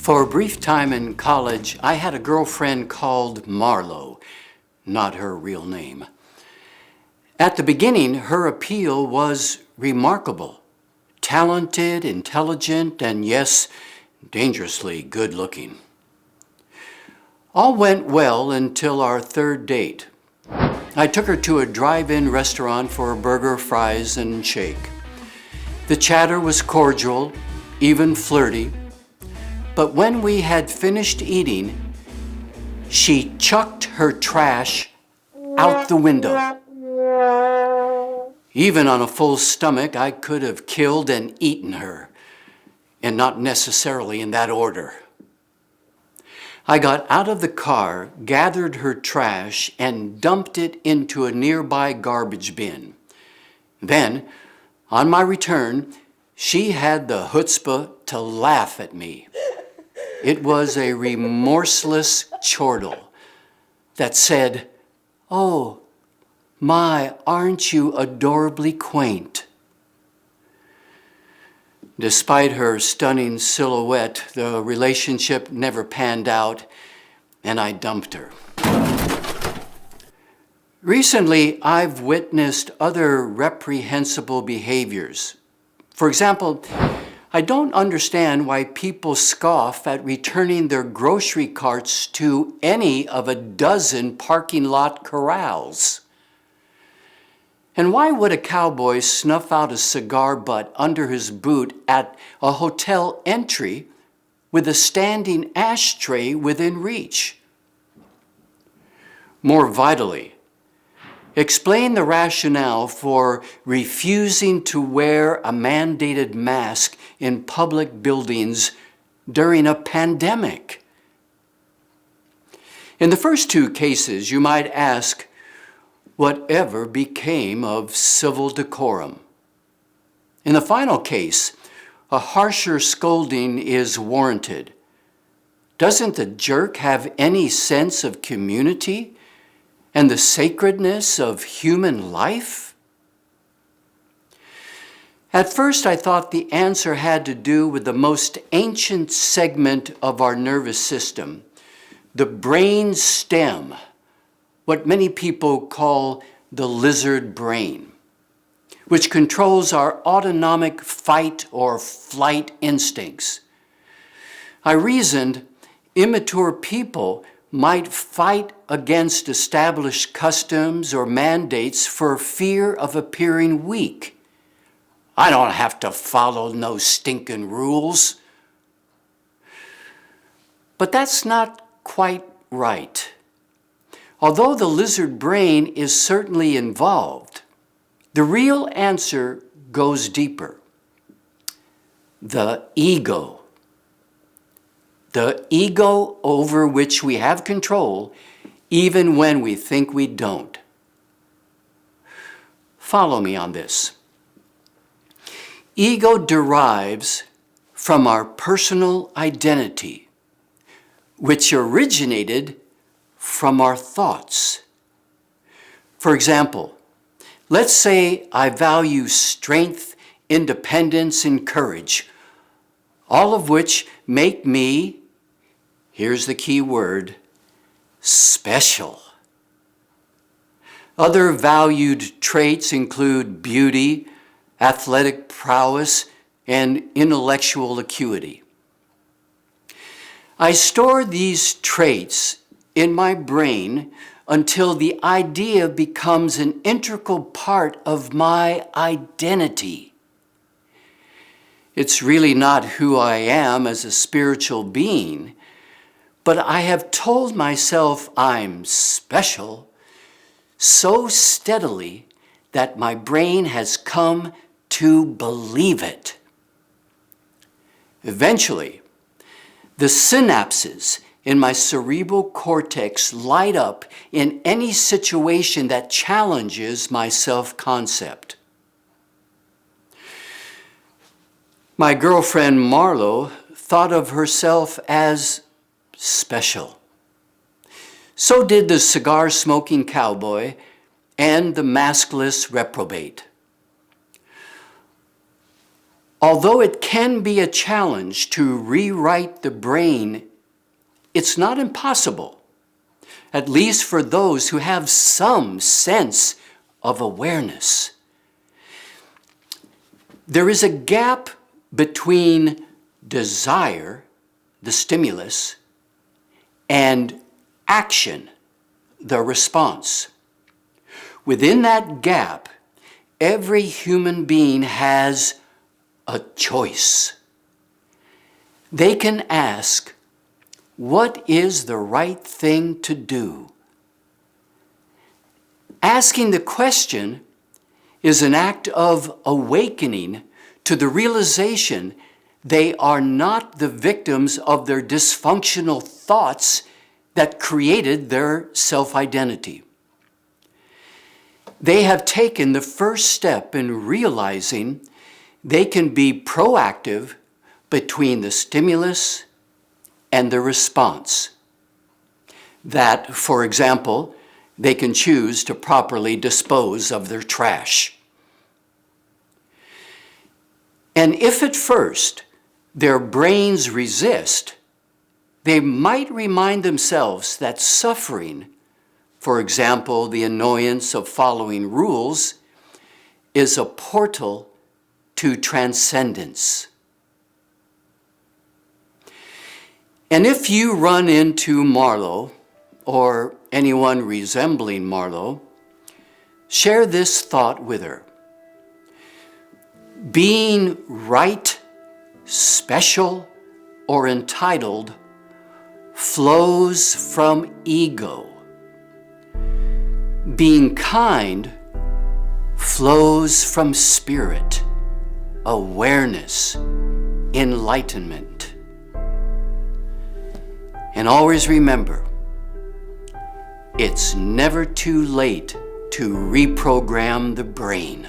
For a brief time in college, I had a girlfriend called Marlo, not her real name. At the beginning, her appeal was remarkable. Talented, intelligent, and yes, dangerously good-looking. All went well until our third date. I took her to a drive-in restaurant for a burger, fries, and shake. The chatter was cordial, even flirty, but when we had finished eating, she chucked her trash out the window. Even on a full stomach, I could have killed and eaten her, and not necessarily in that order. I got out of the car, gathered her trash, and dumped it into a nearby garbage bin. Then, on my return, she had the chutzpah to laugh at me. It was a remorseless chortle that said, "Oh, my, aren't you adorably quaint?" Despite her stunning silhouette, the relationship never panned out, and I dumped her. Recently, I've witnessed other reprehensible behaviors. For example, I don't understand why people scoff at returning their grocery carts to any of a dozen parking lot corrals. And why would a cowboy snuff out a cigar butt under his boot at a hotel entry with a standing ashtray within reach? More vitally, explain the rationale for refusing to wear a mandated mask in public buildings during a pandemic. In the first two cases, you might ask, whatever became of civil decorum? In the final case, a harsher scolding is warranted. Doesn't the jerk have any sense of community and the sacredness of human life? At first, I thought the answer had to do with the most ancient segment of our nervous system, the brain stem, what many people call the lizard brain, which controls our autonomic fight or flight instincts. I reasoned immature people might fight against established customs or mandates for fear of appearing weak. I don't have to follow no stinking rules. But that's not quite right. Although the lizard brain is certainly involved, the real answer goes deeper. The ego. The ego over which we have control even when we think we don't. Follow me on this. Ego derives from our personal identity, which originated from our thoughts. For example, let's say I value strength, independence, and courage, all of which make me, here's the key word, special. Other valued traits include beauty, athletic prowess, and intellectual acuity. I store these traits in my brain until the idea becomes an integral part of my identity. It's really not who I am as a spiritual being, but I have told myself I'm special so steadily that my brain has come to believe it. Eventually, the synapses in my cerebral cortex light up in any situation that challenges my self-concept. My girlfriend Marlo thought of herself as special. So did the cigar-smoking cowboy and the maskless reprobate. Although it can be a challenge to rewrite the brain, it's not impossible, at least for those who have some sense of awareness. There is a gap between desire, the stimulus, and action, the response. Within that gap, every human being has a choice. They can ask, what is the right thing to do? Asking the question is an act of awakening to the realization they are not the victims of their dysfunctional thoughts that created their self-identity. They have taken the first step in realizing they can be proactive between the stimulus and the response. That, for example, they can choose to properly dispose of their trash. And if at first their brains resist, they might remind themselves that suffering, for example, the annoyance of following rules, is a portal to transcendence. And if you run into Marlowe, or anyone resembling Marlowe, share this thought with her. Being right, special, or entitled flows from ego. Being kind flows from spirit, awareness, enlightenment. And always remember, it's never too late to reprogram the brain.